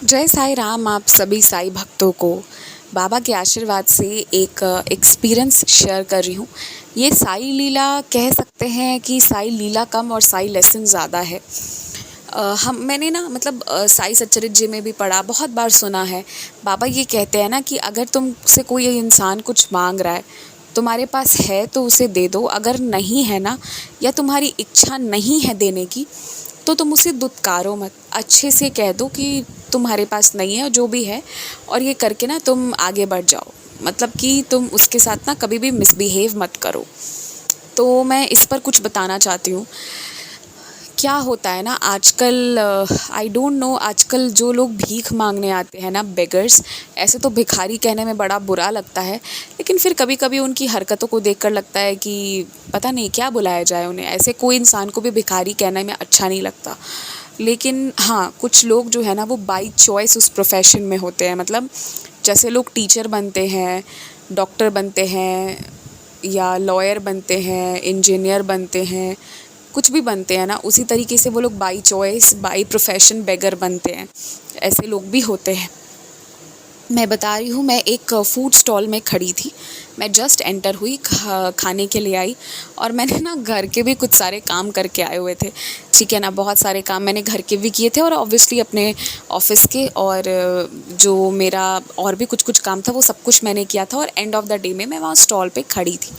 जय साईं राम आप सभी साईं भक्तों को बाबा के आशीर्वाद से एक एक्सपीरियंस शेयर कर रही हूँ। ये साईं लीला कह सकते हैं कि साईं लीला कम और साईं लेसन ज़्यादा है। मैंने ना मतलब साईं सच्चरित जी में भी पढ़ा, बहुत बार सुना है। बाबा ये कहते हैं ना कि अगर तुमसे कोई इंसान कुछ मांग रहा है, तुम्हारे पास है तो उसे दे दो, अगर नहीं है ना या तुम्हारी इच्छा नहीं है देने की तो तुम उसे दुत्कारो मत, अच्छे से कह दो कि तुम्हारे पास नहीं है और जो भी है, और ये करके ना तुम आगे बढ़ जाओ। मतलब कि तुम उसके साथ ना कभी भी मिसबिहेव मत करो। तो मैं इस पर कुछ बताना चाहती हूँ। क्या होता है ना आजकल, आई डोंट नो, आजकल जो लोग भीख मांगने आते हैं ना, बेगर्स, ऐसे तो भिखारी कहने में बड़ा बुरा लगता है, लेकिन फिर कभी कभी उनकी हरकतों को देखकर लगता है कि पता नहीं क्या बुलाया जाए उन्हें। ऐसे कोई इंसान को भी भिखारी कहने में अच्छा नहीं लगता। लेकिन हाँ, कुछ लोग जो है ना वो बाई चॉइस उस प्रोफेशन में होते हैं। मतलब जैसे लोग टीचर बनते हैं, डॉक्टर बनते हैं, या लॉयर बनते हैं, इंजीनियर बनते हैं, कुछ भी बनते हैं ना, उसी तरीके से वो लोग बाई चॉइस, बाई प्रोफेशन बेगर बनते हैं। ऐसे लोग भी होते हैं। मैं बता रही हूँ, मैं एक फूड स्टॉल में खड़ी थी। मैं जस्ट एंटर हुई, खाने के लिए आई, और मैंने ना घर के भी कुछ सारे काम करके आए हुए थे। ठीक है ना, बहुत सारे काम मैंने घर के भी किए थे और ऑब्वियसली अपने ऑफिस के, और जो मेरा और भी कुछ कुछ काम था वो सब कुछ मैंने किया था। और एंड ऑफ द डे में मैं वहाँ स्टॉल पे खड़ी थी।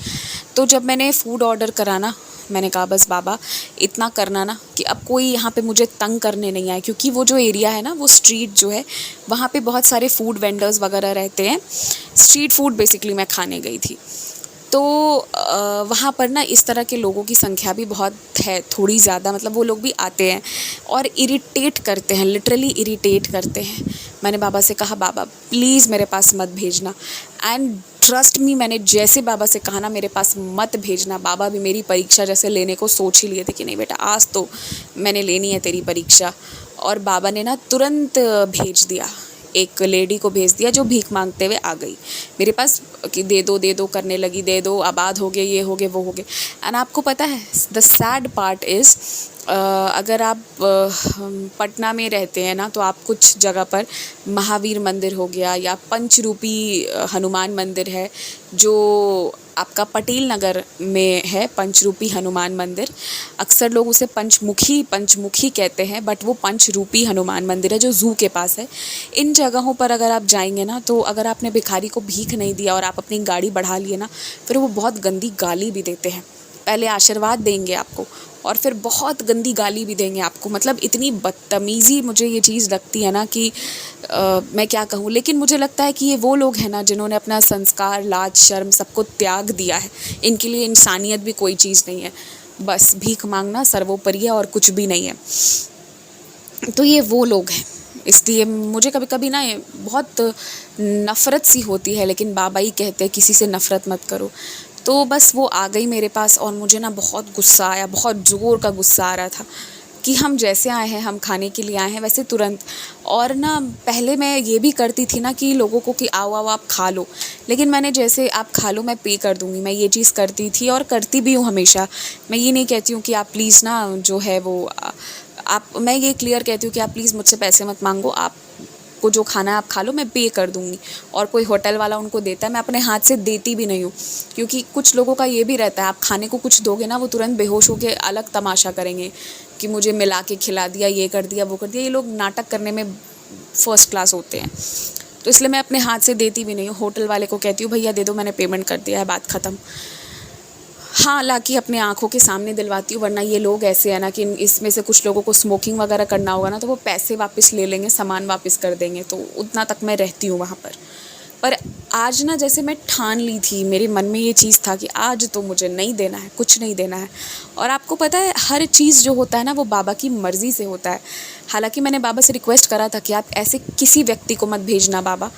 तो जब मैंने फ़ूड ऑर्डर करा ना, मैंने कहा बस बाबा इतना करना ना कि अब कोई यहाँ पे मुझे तंग करने नहीं आए, क्योंकि वो जो एरिया है ना, वो स्ट्रीट जो है, वहाँ पे बहुत सारे फूड वेंडर्स वगैरह रहते हैं। स्ट्रीट फूड बेसिकली मैं खाने गई थी। तो वहाँ पर ना इस तरह के लोगों की संख्या भी बहुत है, थोड़ी ज़्यादा। मतलब वो लोग भी आते हैं और इरिटेट करते हैं, लिटरली इरिटेट करते हैं। मैंने बाबा से कहा बाबा प्लीज़ मेरे पास मत भेजना, एंड ट्रस्ट मी, मैंने जैसे बाबा से कहा ना मेरे पास मत भेजना, बाबा भी मेरी परीक्षा जैसे लेने को सोच ही लिए थे कि नहीं बेटा आज तो मैंने लेनी है तेरी परीक्षा। और बाबा ने ना तुरंत भेज दिया, एक लेडी को भेज दिया जो भीख मांगते हुए आ गई मेरे पास, कि दे दो करने लगी, दे दो, आबाद हो गए, ये हो गए, वो हो गए। एंड आपको पता है द सैड पार्ट इज़, अगर आप पटना में रहते हैं ना, तो आप कुछ जगह पर महावीर मंदिर हो गया या पंचरूपी हनुमान मंदिर है, जो आपका पटेल नगर में है। पंचरूपी हनुमान मंदिर, अक्सर लोग उसे पंचमुखी कहते हैं, बट वो पंचरूपी हनुमान मंदिर है जो ज़ू के पास है। इन जगहों पर अगर आप जाएंगे ना, तो अगर आपने भिखारी को भीख नहीं दिया और आप अपनी गाड़ी बढ़ा लिए ना, फिर वो बहुत गंदी गाली भी देते हैं। पहले आशीर्वाद देंगे आपको और फिर बहुत गंदी गाली भी देंगे आपको। मतलब इतनी बदतमीज़ी मुझे ये चीज़ लगती है ना कि मैं क्या कहूँ। लेकिन मुझे लगता है कि ये वो लोग हैं ना जिन्होंने अपना संस्कार, लाज, शर्म सबको त्याग दिया है। इनके लिए इंसानियत भी कोई चीज़ नहीं है, बस भीख मांगना सर्वोपरि है और कुछ भी नहीं है। तो ये वो लोग हैं। इसलिए मुझे कभी कभी ना ये बहुत नफ़रत सी होती है, लेकिन बाबा ही कहते हैं किसी से नफ़रत मत करो। तो बस वो आ गई मेरे पास और मुझे ना बहुत गुस्सा आया, बहुत ज़ोर का गुस्सा आ रहा था कि हम जैसे आए हैं, हम खाने के लिए आए हैं वैसे तुरंत। और ना पहले मैं ये भी करती थी ना कि लोगों को कि आओ आओ आप खा लो, लेकिन मैंने जैसे आप खा लो मैं पे कर दूँगी, मैं ये चीज़ करती थी और करती भी हूँ हमेशा। मैं ये नहीं कहती हूँ कि आप प्लीज़ ना जो है वो आप, मैं ये क्लियर कहती हूँ कि आप प्लीज़ मुझसे पैसे मत मांगो, आपको जो खाना है आप खा लो, मैं पे कर दूँगी। और कोई होटल वाला उनको देता है, मैं अपने हाथ से देती भी नहीं हूँ, क्योंकि कुछ लोगों का ये भी रहता है, आप खाने को कुछ दोगे ना वो तुरंत बेहोश होकर अलग तमाशा करेंगे कि मुझे मिला के खिला दिया, ये कर दिया, वो कर दिया। ये लोग नाटक करने में फर्स्ट क्लास होते हैं। तो इसलिए मैं अपने हाथ से देती भी नहीं हूँ। होटल वाले को कहती हूँ भैया दे दो, मैंने पेमेंट कर दिया है, बात ख़त्म। हाँ, हालाँकि अपने आँखों के सामने दिलवाती हूँ, वरना ये लोग ऐसे हैं ना कि इसमें से कुछ लोगों को स्मोकिंग वगैरह करना होगा ना, तो वो पैसे वापस ले लेंगे, सामान वापस कर देंगे, तो उतना तक मैं रहती हूँ वहाँ पर। पर आज ना जैसे मैं ठान ली थी, मेरे मन में ये चीज़ था कि आज तो मुझे नहीं देना है, कुछ नहीं देना है। और आपको पता है हर चीज़ जो होता है ना वो बाबा की मर्ज़ी से होता है। हालाँकि मैंने बाबा से रिक्वेस्ट करा था कि आप ऐसे किसी व्यक्ति को मत भेजना बाबा,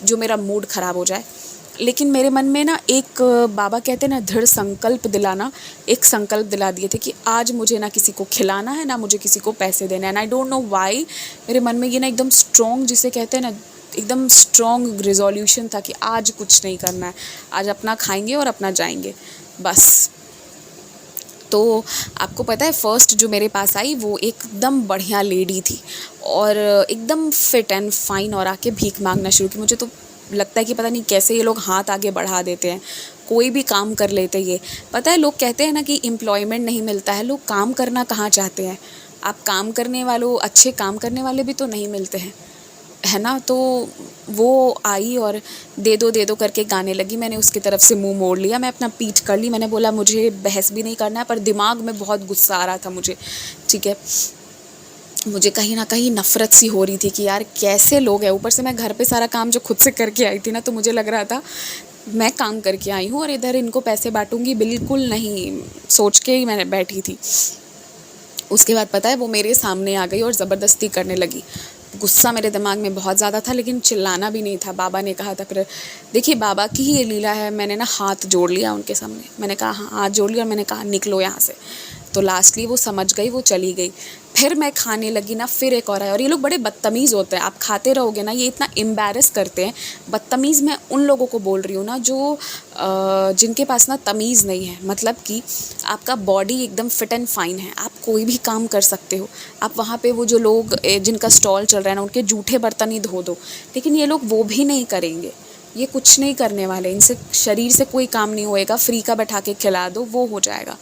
जो मेरा मूड ख़राब हो जाए। लेकिन मेरे मन में ना एक, बाबा कहते हैं ना दृढ़ संकल्प दिलाना, एक संकल्प दिला दिए थे कि आज मुझे ना किसी को खिलाना है, ना मुझे किसी को पैसे देना है। And I don't know why मेरे मन में ये ना एकदम स्ट्रॉन्ग, जिसे कहते हैं ना एकदम स्ट्रॉन्ग रिजोल्यूशन था कि आज कुछ नहीं करना है, आज अपना खाएंगे और अपना जाएंगे बस। तो आपको पता है फर्स्ट जो मेरे पास आई वो एकदम बढ़िया लेडी थी, और एकदम फिट एंड फाइन, और आके भीख मांगना शुरू की। मुझे तो लगता है कि पता नहीं कैसे ये लोग हाथ आगे बढ़ा देते हैं, कोई भी काम कर लेते ये। पता है लोग कहते हैं ना कि एम्प्लॉयमेंट नहीं मिलता है, लोग काम करना कहाँ चाहते हैं। आप काम करने वालों, अच्छे काम करने वाले भी तो नहीं मिलते हैं, है ना। तो वो आई और दे दो करके गाने लगी। मैंने उसकी तरफ से मुंह मोड़ लिया, मैं अपना पीठ कर ली। मैंने बोला मुझे बहस भी नहीं करना है, पर दिमाग में बहुत गुस्सा आ रहा था मुझे, ठीक है। मुझे कहीं ना कहीं नफ़रत सी हो रही थी कि यार कैसे लोग हैं। ऊपर से मैं घर पे सारा काम जो खुद से करके आई थी ना, तो मुझे लग रहा था मैं काम करके आई हूँ और इधर इनको पैसे बांटूंगी, बिल्कुल नहीं सोच के ही मैंने बैठी थी। उसके बाद पता है वो मेरे सामने आ गई और ज़बरदस्ती करने लगी। गुस्सा मेरे दिमाग में बहुत ज़्यादा था, लेकिन चिल्लाना भी नहीं था। बाबा ने कहा था, फिर देखिए बाबा की ही ये लीला है। मैंने ना हाथ जोड़ लिया उनके सामने, मैंने कहा हाँ, हाथ जोड़ लिया और मैंने कहा निकलो यहाँ से। तो लास्टली वो समझ गई, वो चली गई। फिर मैं खाने लगी ना, फिर एक और आया। और ये लोग बड़े बदतमीज़ होते हैं, आप खाते रहोगे ना, ये इतना एम्बैरस करते हैं। बदतमीज़ मैं उन लोगों को बोल रही हूँ ना जो जिनके पास ना तमीज़ नहीं है। मतलब कि आपका बॉडी एकदम फिट एंड फाइन है, आप कोई भी काम कर सकते हो। आप वहाँ पे वो जो लोग जिनका स्टॉल चल रहा है ना, उनके जूठे बर्तन ही धो दो, लेकिन ये लोग वो भी नहीं करेंगे। ये कुछ नहीं करने वाले, इनसे शरीर से कोई काम नहीं होएगा। फ्री का बैठा के खिला दो, वो हो जाएगा।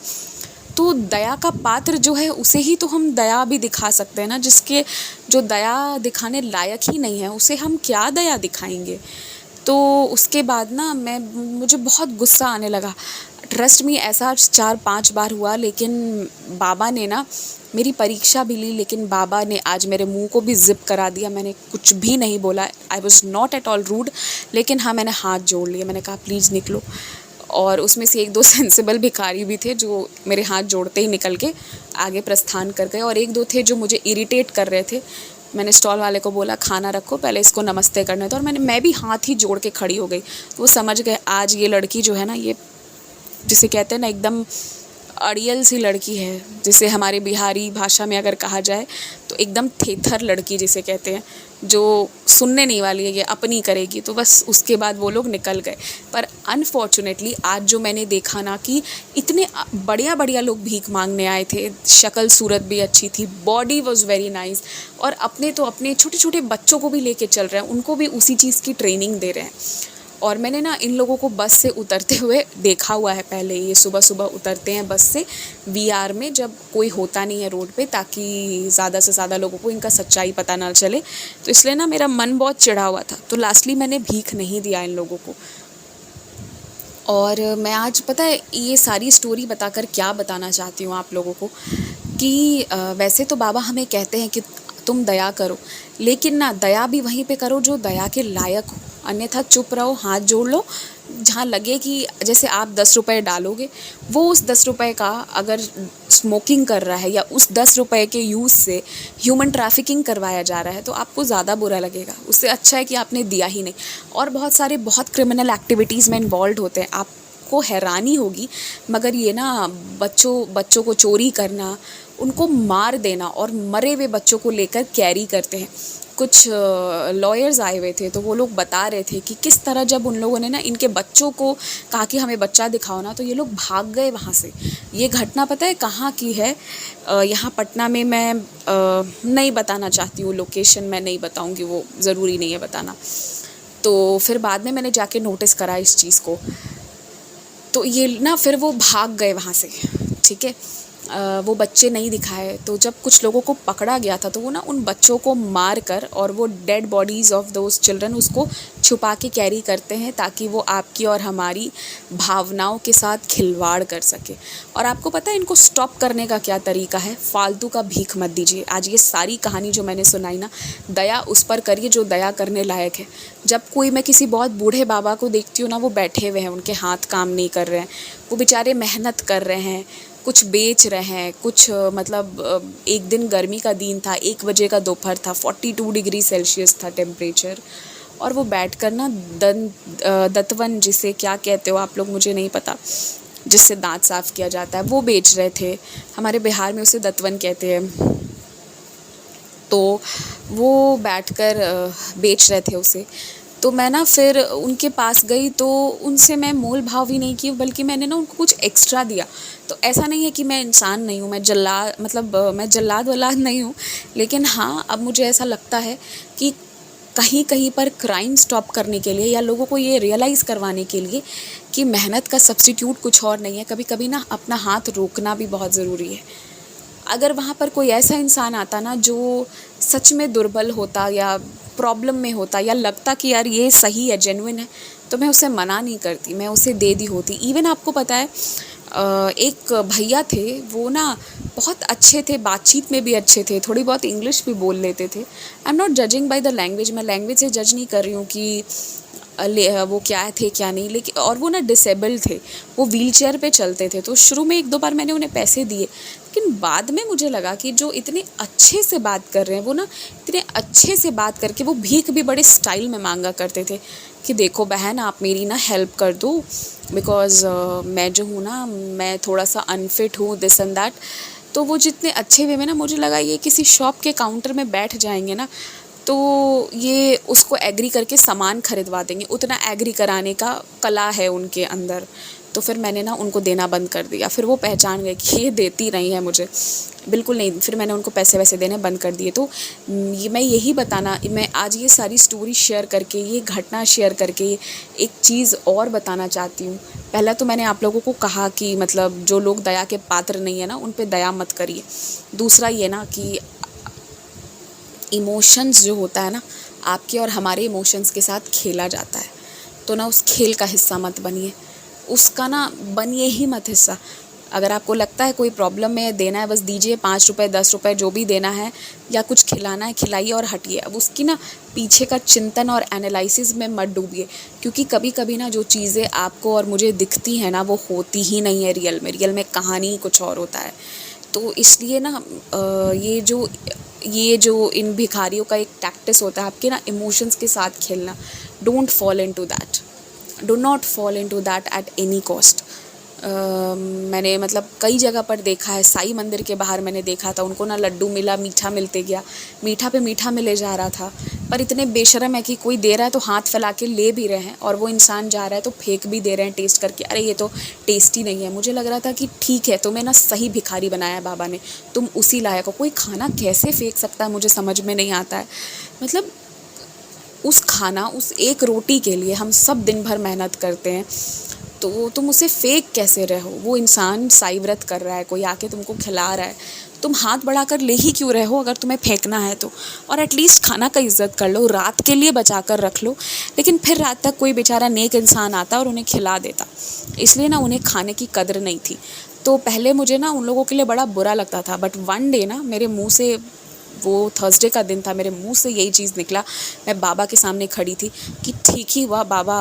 तो दया का पात्र जो है उसे ही तो हम दया भी दिखा सकते हैं ना। जिसके जो दया दिखाने लायक ही नहीं है, उसे हम क्या दया दिखाएंगे। तो उसके बाद ना मुझे बहुत गुस्सा आने लगा। ट्रस्ट मी, ऐसा 4-5 बार हुआ। लेकिन बाबा ने ना मेरी परीक्षा भी ली, लेकिन बाबा ने आज मेरे मुंह को भी ज़िप करा दिया। मैंने कुछ भी नहीं बोला, I was not at all rude, लेकिन हाँ मैंने हाथ जोड़ लिए। मैंने कहा प्लीज़ निकलो। और उसमें से 1-2 सेंसिबल भिखारी भी थे जो मेरे हाथ जोड़ते ही निकल के आगे प्रस्थान कर गए, और 1-2 थे जो मुझे इरिटेट कर रहे थे। मैंने स्टॉल वाले को बोला खाना रखो, पहले इसको नमस्ते करने दो, और मैं भी हाथ ही जोड़ के खड़ी हो गई। वो समझ गए आज ये लड़की जो है ना, ये जिसे कहते हैं ना एकदम अड़ियल सी लड़की है, जिसे हमारे बिहारी भाषा में अगर कहा जाए तो एकदम थेथर लड़की जिसे कहते हैं, जो सुनने नहीं वाली है, ये अपनी करेगी। तो बस उसके बाद वो लोग निकल गए। पर अनफॉर्चुनेटली आज जो मैंने देखा ना कि इतने बढ़िया बढ़िया लोग भीख मांगने आए थे, शक्ल सूरत भी अच्छी थी, बॉडी वॉज वेरी नाइस, और अपने छोटे छोटे बच्चों को भी लेके चल रहे हैं, उनको भी उसी चीज़ की ट्रेनिंग दे रहे हैं। और मैंने ना इन लोगों को बस से उतरते हुए देखा हुआ है पहले। ये सुबह सुबह उतरते हैं बस से वीआर में, जब कोई होता नहीं है रोड पे, ताकि ज़्यादा से ज़्यादा लोगों को इनका सच्चाई पता ना चले। तो इसलिए ना मेरा मन बहुत चिढ़ा हुआ था, तो लास्टली मैंने भीख नहीं दिया इन लोगों को। और मैं आज पता है ये सारी स्टोरी बताकर क्या बताना चाहती हूँ आप लोगों को कि वैसे तो बाबा हमें कहते हैं कि तुम दया करो, लेकिन ना दया भी वहीं पे करो जो दया के लायक हो। अन्यथा चुप रहो, हाथ जोड़ लो। जहाँ लगे कि जैसे आप 10 रुपये डालोगे, वो उस 10 रुपये का अगर स्मोकिंग कर रहा है या उस 10 रुपये के यूज़ से ह्यूमन ट्रैफिकिंग करवाया जा रहा है, तो आपको ज़्यादा बुरा लगेगा। उससे अच्छा है कि आपने दिया ही नहीं। और बहुत क्रिमिनल एक्टिविटीज़ में इन्वॉल्व होते हैं, आपको हैरानी होगी, मगर ये ना बच्चों को चोरी करना, उनको मार देना और मरे हुए बच्चों को लेकर कैरी करते हैं। कुछ लॉयर्स आए हुए थे, तो वो लोग बता रहे थे कि किस तरह जब उन लोगों ने ना इनके बच्चों को कहा कि हमें बच्चा दिखाओ ना, तो ये लोग भाग गए वहाँ से। ये घटना पता है कहाँ की है? यहाँ पटना में। मैं नहीं बताना चाहती हूँ लोकेशन, मैं नहीं बताऊँगी, वो ज़रूरी नहीं है बताना। तो फिर बाद में मैंने जाके नोटिस करा इस चीज़ को, तो ये ना फिर वो भाग गए वहाँ से, ठीक है। वो बच्चे नहीं दिखाए। तो जब कुछ लोगों को पकड़ा गया था, तो वो ना उन बच्चों को मार कर और वो dead bodies of those children उसको छुपा के कैरी करते हैं, ताकि वो आपकी और हमारी भावनाओं के साथ खिलवाड़ कर सके। और आपको पता है इनको स्टॉप करने का क्या तरीका है? फालतू का भीख मत दीजिए। आज ये सारी कहानी जो मैंने सुनाई ना, दया उस पर करिए जो दया करने लायक है। जब मैं किसी बहुत बूढ़े बाबा को देखती हूँ ना, वो बैठे हुए हैं, उनके हाथ काम नहीं कर रहे हैं, वो बेचारे मेहनत कर रहे हैं, कुछ बेच रहे हैं, कुछ मतलब एक दिन गर्मी का दिन था, 1 बजे का दोपहर था, 42 डिग्री सेल्सियस था टेम्परेचर, और वो बैठकर ना दतवन, जिसे क्या कहते हो आप लोग, मुझे नहीं पता, जिससे दांत साफ़ किया जाता है, वो बेच रहे थे। हमारे बिहार में उसे दतवन कहते हैं। तो वो बैठकर बेच रहे थे उसे। तो मैं ना फिर उनके पास गई, तो उनसे मैं मोल भाव ही नहीं की, बल्कि मैंने ना उनको कुछ एक्स्ट्रा दिया। तो ऐसा नहीं है कि मैं इंसान नहीं हूँ, मैं मैं जल्लाद वल्लाद नहीं हूँ, लेकिन हाँ, अब मुझे ऐसा लगता है कि कहीं कहीं पर क्राइम स्टॉप करने के लिए या लोगों को ये रियलाइज़ करवाने के लिए कि मेहनत का सब्स्टिट्यूट कुछ और नहीं है, कभी कभी ना अपना हाथ रोकना भी बहुत ज़रूरी है। अगर वहाँ पर कोई ऐसा इंसान आता ना जो सच में दुर्बल होता या प्रॉब्लम में होता या लगता कि यार ये सही है, जेन्युइन है, तो मैं उसे मना नहीं करती, मैं उसे दे दी होती। इवन आपको पता है, एक भैया थे, वो ना बहुत अच्छे थे, बातचीत में भी अच्छे थे, थोड़ी बहुत इंग्लिश भी बोल लेते थे। I am not judging by the language, मैं लैंग्वेज से जज नहीं कर रही हूँ कि वो क्या थे क्या नहीं, लेकिन और वो ना डिसेबल्ड थे, वो व्हीलचेयर पे चलते थे। तो शुरू में एक दो बार मैंने उन्हें पैसे दिए, लेकिन बाद में मुझे लगा कि जो इतने अच्छे से बात कर रहे हैं, वो ना इतने अच्छे से बात करके वो भीख भी बड़े स्टाइल में मांगा करते थे कि देखो बहन, आप मेरी ना हेल्प कर दो, बिकॉज़ मैं जो हूँ ना, मैं थोड़ा सा अनफिट हूँ, दिस एंड दैट। तो वो जितने अच्छे वे में ना, मुझे लगा ये किसी शॉप के काउंटर में बैठ जाएंगे ना, तो ये उसको एग्री करके सामान खरीदवा देंगे, उतना एग्री कराने का कला है उनके अंदर। तो फिर मैंने ना उनको देना बंद कर दिया, फिर वो पहचान गए कि ये देती नहीं है मुझे, बिल्कुल नहीं, फिर मैंने उनको पैसे वैसे देने बंद कर दिए। तो ये मैं यही बताना, मैं आज ये सारी स्टोरी शेयर करके, ये घटना शेयर करके एक चीज़ और बताना चाहती हूँ। पहला तो मैंने आप लोगों को कहा कि मतलब जो लोग दया के पात्र नहीं है ना, उन पे दया मत करिए। दूसरा ये ना कि इमोशंस जो होता है ना, आपके और हमारे इमोशंस के साथ खेला जाता है, तो ना उस खेल का हिस्सा मत बनिए, उसका ना बनिए ही मत हिस्सा। अगर आपको लगता है कोई प्रॉब्लम में देना है, बस दीजिए, 5 रुपए 10 रुपए जो भी देना है, या कुछ खिलाना है खिलाइए और हटिए। अब उसकी ना पीछे का चिंतन और एनालिसिस में मत डूबिए, क्योंकि कभी कभी ना जो चीज़ें आपको और मुझे दिखती हैं ना, वो होती ही नहीं है रियल में कहानी ही कुछ और होता है। तो इसलिए ना ये जो इन भिखारियों का एक टैक्टिस होता है, आपके ना इमोशंस के साथ खेलना। Don't fall into that, do not fall into that at any cost. मैंने मतलब कई जगह पर देखा है, साईं मंदिर के बाहर मैंने देखा था, उनको ना लड्डू मिला, मीठा मिलते गया, मीठा पे मीठा मिले जा रहा था, पर इतने बेशर्म है कि कोई दे रहा है तो हाथ फैला के ले भी रहे हैं, और वो इंसान जा रहा है तो फेंक भी दे रहे हैं टेस्ट करके, अरे ये तो टेस्टी नहीं है। मुझे लग रहा था कि ठीक है, तुम्हें ना सही भिखारी बनाया बाबा ने, तुम उसी लायक हो। कोई खाना कैसे फेंक सकता है, मुझे समझ में नहीं आता है। मतलब उस एक रोटी के लिए हम सब दिन भर मेहनत करते हैं, तो तुम उसे फेंक कैसे रहे हो? वो इंसान साई व्रत कर रहा है, कोई आके तुमको खिला रहा है, तुम हाथ बढ़ाकर ले ही क्यों रहे हो अगर तुम्हें फेंकना है तो? और एटलीस्ट खाना का इज्जत कर लो, रात के लिए बचा कर रख लो। लेकिन फिर रात तक कोई बेचारा नेक इंसान आता और उन्हें खिला देता, इसलिए ना उन्हें खाने की कदर नहीं थी। तो पहले मुझे ना उन लोगों के लिए बड़ा बुरा लगता था, बट वन डे ना मेरे मुंह से, वो थर्सडे का दिन था, मेरे मुंह से यही चीज़ निकला, मैं बाबा के सामने खड़ी थी कि ठीक ही हुआ बाबा,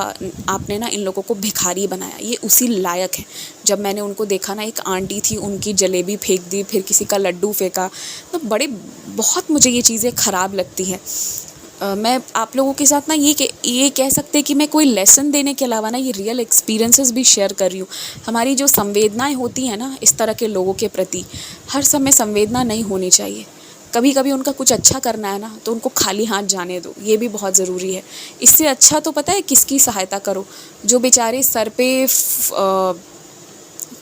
आपने ना इन लोगों को भिखारी बनाया, ये उसी लायक है। जब मैंने उनको देखा ना, एक आंटी थी, उनकी जलेबी फेंक दी, फिर किसी का लड्डू फेंका, तो बहुत मुझे ये चीज़ें ख़राब लगती हैं। मैं आप लोगों के साथ ना ये कह सकते हैं कि मैं कोई लेसन देने के अलावा ना ये रियल एक्सपीरियंसेस भी शेयर कर रही हूँ। हमारी जो संवेदनाएं होती हैं ना इस तरह के लोगों के प्रति, हर समय संवेदना नहीं होनी चाहिए। कभी कभी उनका कुछ अच्छा करना है ना, तो उनको खाली हाथ जाने दो, ये भी बहुत ज़रूरी है। इससे अच्छा तो पता है किसकी सहायता करो, जो बेचारे सर पे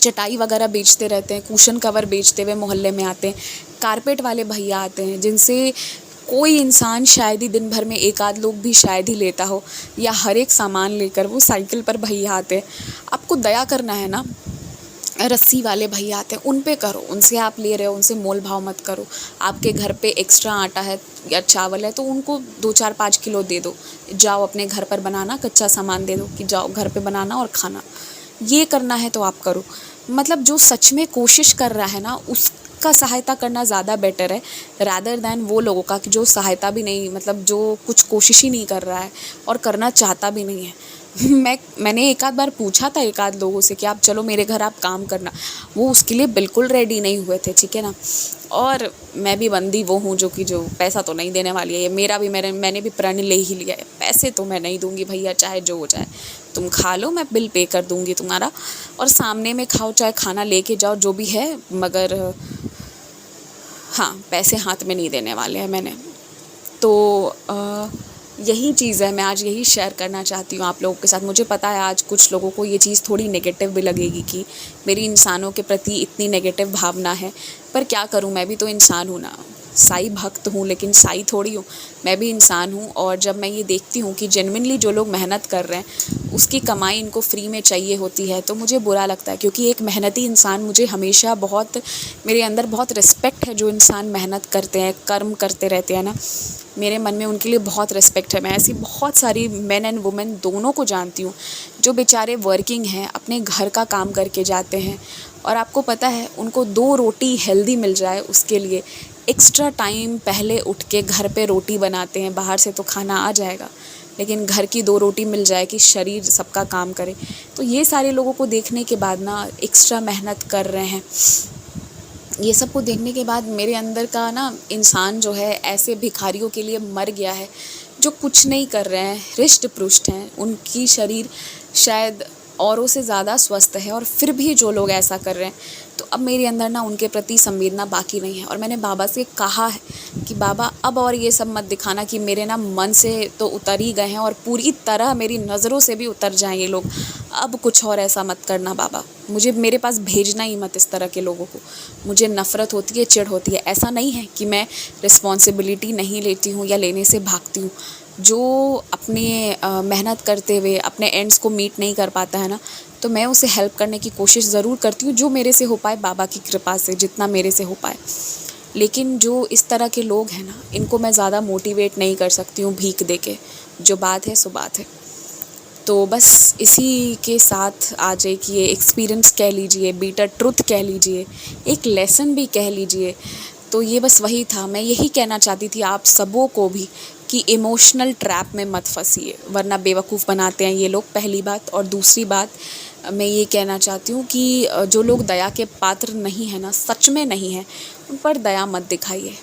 चटाई वगैरह बेचते रहते हैं, कुशन कवर बेचते हुए मोहल्ले में आते हैं, कारपेट वाले भैया आते हैं, जिनसे कोई इंसान शायद ही दिन भर में एक आध लोग भी शायद ही लेता हो, या हर एक सामान लेकर वो साइकिल पर भैया आते हैं। आपको दया करना है ना, रस्सी वाले भैया आते हैं, उन पे करो, उनसे आप ले रहे हो, उनसे मोल भाव मत करो। आपके घर पे एक्स्ट्रा आटा है या चावल है तो उनको 2-4-5 किलो दे दो, जाओ अपने घर पर बनाना, कच्चा सामान दे दो कि जाओ घर पे बनाना और खाना। ये करना है तो आप करो। मतलब जो सच में कोशिश कर रहा है ना, उसका सहायता करना ज़्यादा बेटर है रादर दैन वो लोगों का कि जो सहायता भी नहीं, मतलब जो कुछ कोशिश ही नहीं कर रहा है और करना चाहता भी नहीं है। मैंने एक आध बार पूछा था एक आध लोगों से कि आप चलो मेरे घर आप काम करना, वो उसके लिए बिल्कुल रेडी नहीं हुए थे, ठीक है ना। और मैं भी बंदी वो हूँ जो पैसा तो नहीं देने वाली है, ये मैंने भी प्रण ले ही लिया है, पैसे तो मैं नहीं दूंगी भैया, चाहे जो हो जाए, तुम खा लो, मैं बिल पे कर दूंगी तुम्हारा, और सामने में खाओ, चाहे खाना लेके जाओ, जो भी है, मगर हाँ पैसे हाथ में नहीं देने वाले हैं मैंने। तो यही चीज़ है, मैं आज यही शेयर करना चाहती हूँ आप लोगों के साथ। मुझे पता है आज कुछ लोगों को ये चीज़ थोड़ी नेगेटिव भी लगेगी कि मेरी इंसानों के प्रति इतनी नेगेटिव भावना है, पर क्या करूँ, मैं भी तो इंसान हूँ ना। साईं भक्त हूँ लेकिन साईं थोड़ी हूँ, मैं भी इंसान हूँ। और जब मैं ये देखती हूँ कि जेन्युइनली जो लोग मेहनत कर रहे हैं उसकी कमाई इनको फ्री में चाहिए होती है, तो मुझे बुरा लगता है। क्योंकि एक मेहनती इंसान, मुझे हमेशा बहुत, मेरे अंदर बहुत रिस्पेक्ट है जो इंसान मेहनत करते हैं, कर्म करते रहते हैं ना, मेरे मन में उनके लिए बहुत रिस्पेक्ट है। मैं ऐसी बहुत सारी मेन एंड वुमेन दोनों को जानती हूँ जो बेचारे वर्किंग हैं, अपने घर का काम करके जाते हैं, और आपको पता है उनको 2 रोटी हेल्दी मिल जाए उसके लिए एक्स्ट्रा टाइम पहले उठ के घर पे रोटी बनाते हैं। बाहर से तो खाना आ जाएगा, लेकिन घर की 2 रोटी मिल जाए कि शरीर सबका काम करे। तो ये सारे लोगों को देखने के बाद ना, एक्स्ट्रा मेहनत कर रहे हैं, ये सब को देखने के बाद मेरे अंदर का ना इंसान जो है ऐसे भिखारियों के लिए मर गया है जो कुछ नहीं कर रहे हैं, हृष्ट पुष्ट हैं, उनकी शरीर शायद औरों से ज़्यादा स्वस्थ है, और फिर भी जो लोग ऐसा कर रहे हैं, तो अब मेरे अंदर ना उनके प्रति संवेदना बाकी नहीं है। और मैंने बाबा से कहा है कि बाबा अब और ये सब मत दिखाना कि मेरे ना मन से तो उतर ही गए हैं और पूरी तरह मेरी नज़रों से भी उतर जाएं ये लोग। अब कुछ और ऐसा मत करना बाबा, मुझे मेरे पास भेजना ही मत इस तरह के लोगों को। मुझे नफ़रत होती है, चिढ़ होती है। ऐसा नहीं है कि मैं रिस्पॉन्सिबिलिटी नहीं लेती हूँ या लेने से भागती हूँ। जो अपने मेहनत करते हुए अपने एंड्स को मीट नहीं कर पाता है ना, तो मैं उसे हेल्प करने की कोशिश ज़रूर करती हूँ, जो मेरे से हो पाए, बाबा की कृपा से जितना मेरे से हो पाए। लेकिन जो इस तरह के लोग हैं ना, इनको मैं ज़्यादा मोटिवेट नहीं कर सकती हूँ भीख दे के। जो बात है सो बात है। तो बस इसी के साथ आज एक ये एक्सपीरियंस कह लीजिए, बीटर ट्रुथ कह लीजिए, एक लेसन भी कह लीजिए, तो ये बस वही था। मैं यही कहना चाहती थी आप सबों को भी कि इमोशनल ट्रैप में मत फंसिए, वरना बेवकूफ़ बनाते हैं ये लोग, पहली बात। और दूसरी बात मैं ये कहना चाहती हूँ कि जो लोग दया के पात्र नहीं हैं ना, सच में नहीं हैं, उन पर दया मत दिखाइए।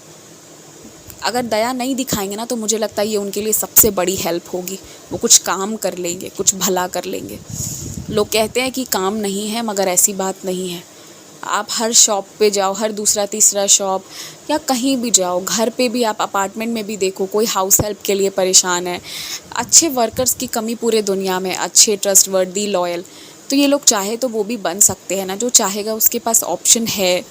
अगर दया नहीं दिखाएंगे ना, तो मुझे लगता है ये उनके लिए सबसे बड़ी हेल्प होगी। वो कुछ काम कर लेंगे, कुछ भला कर लेंगे। लोग कहते हैं कि काम नहीं है, मगर ऐसी बात नहीं है। आप हर शॉप पे जाओ, हर दूसरा तीसरा शॉप या कहीं भी जाओ, घर पे भी, आप अपार्टमेंट में भी देखो, कोई हाउस हेल्प के लिए परेशान है। अच्छे वर्कर्स की कमी पूरे दुनिया में, अच्छे, ट्रस्टवर्दी, लॉयल, तो ये लोग चाहे तो वो भी बन सकते हैं ना। जो चाहेगा उसके पास ऑप्शन है।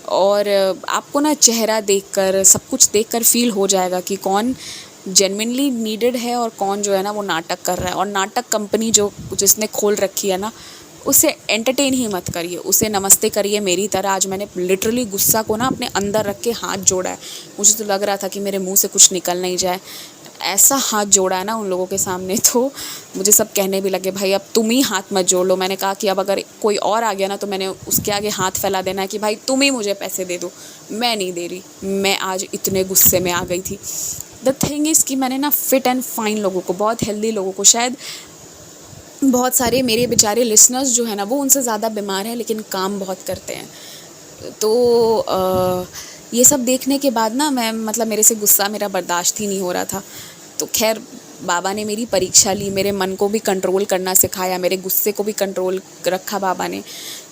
और आपको ना चेहरा देखकर, सब कुछ देखकर फ़ील हो जाएगा कि कौन जेन्युइनली नीडेड है और कौन जो है ना वो नाटक कर रहा है। और नाटक कंपनी जो जिसने खोल रखी है ना, उसे एंटरटेन ही मत करिए, उसे नमस्ते करिए मेरी तरह। आज मैंने लिटरली गुस्सा को ना अपने अंदर रख के हाथ जोड़ा है। मुझे तो लग रहा था कि मेरे मुंह से कुछ निकल नहीं जाए, ऐसा हाथ जोड़ा है ना उन लोगों के सामने। तो मुझे सब कहने भी लगे, भाई अब तुम ही हाथ मत जोड़ लो। मैंने कहा कि अब अगर कोई और आ गया ना, तो मैंने उसके आगे हाथ फैला देना है कि भाई तुम ही मुझे पैसे दे दो, मैं नहीं दे रही। मैं आज इतने गुस्से में आ गई थी। द थिंग इज़ कि मैंने ना फिट एंड फाइन लोगों को, बहुत हेल्दी लोगों को, शायद बहुत सारे मेरे बेचारे लिसनर्स जो है ना, वो उनसे ज़्यादा बीमार हैं लेकिन काम बहुत करते हैं। तो ये सब देखने के बाद ना मैं, मतलब मेरे से गुस्सा मेरा बर्दाश्त ही नहीं हो रहा था। तो खैर बाबा ने मेरी परीक्षा ली, मेरे मन को भी कंट्रोल करना सिखाया, मेरे गुस्से को भी कंट्रोल रखा बाबा ने,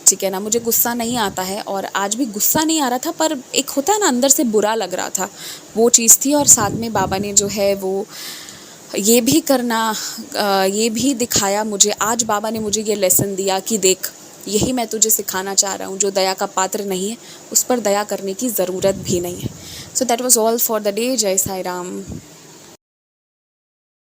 ठीक है ना। मुझे गुस्सा नहीं आता है, और आज भी गुस्सा नहीं आ रहा था, पर एक होता है ना अंदर से बुरा लग रहा था, वो चीज़ थी। और साथ में बाबा ने जो है वो ये भी करना, ये भी दिखाया मुझे। आज बाबा ने मुझे ये लेसन दिया कि देख, यही मैं तुझे सिखाना चाह रहा हूँ, जो दया का पात्र नहीं है उस पर दया करने की ज़रूरत भी नहीं है। So that was all for the day. जय साई राम।